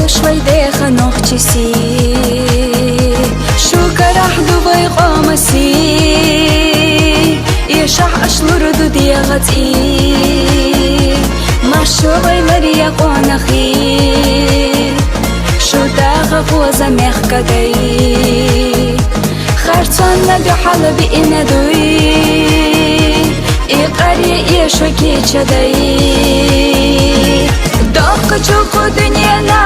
شوي داخل نوختسي شو كرح دبي قامسي يشح أشلور دودي غتي ما شوي مريا قونخي شو داغ قوزا مخكدي خرطان ندو حلبي إندوي إقاري إيشو كيشدي دوق چوكو دنيانا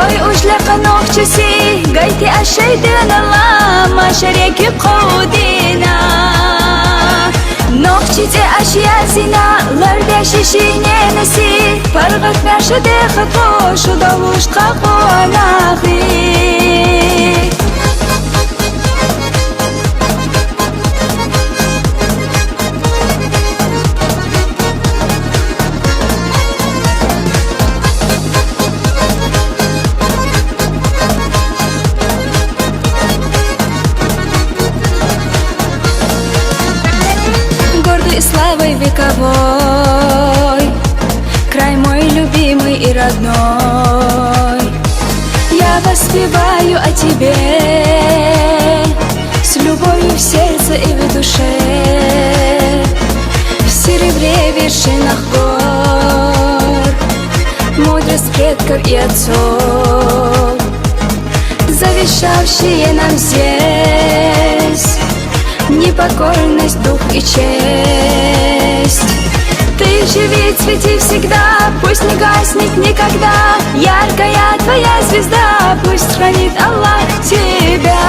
ой ушляк ногчаси гайти ашайдын Allah ما شريكي بقودينا نогчите ашьязина ларда шишине наси паргат наша деха кошу долушка қонахи славой вековой, край мой любимый и родной. Я воспеваю о тебе с любовью в сердце и в душе, в серебре вершинах гор, мудрость предков и отцов, завещавшие нам здесь непокорность, дух и честь. Ты живи, цвети всегда, пусть не гаснет никогда яркая твоя звезда, пусть хранит Аллах тебя.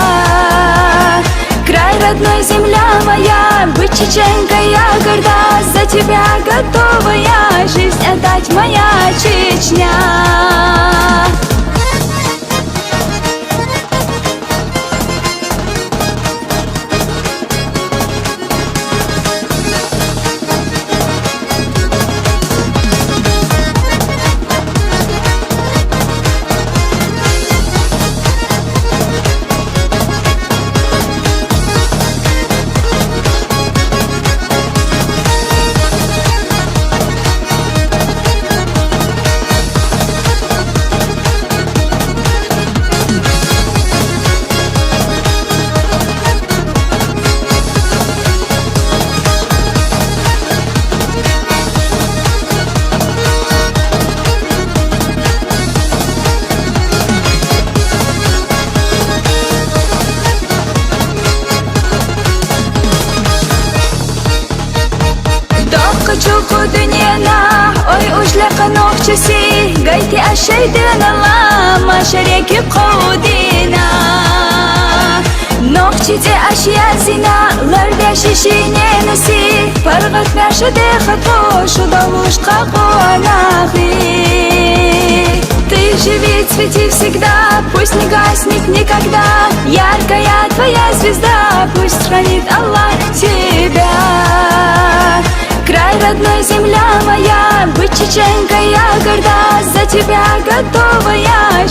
Край родной, земля моя, быть чеченкой я горда, за тебя готова я жизнь отдать, моя Чечня. چوكو دنيانا ой ушляк نوختسي гайти ашайдын Allah ما شريكي بقودينا نوختите ашьязина ларда шишине наси паргат наша деха кошу долушка қонахи. Ты живи, цвети всегда, пусть не гаснет никогда яркая твоя звезда, пусть хранит Allah тебя. Край родной, земля моя, быть чеченкой я горда, за тебя готова я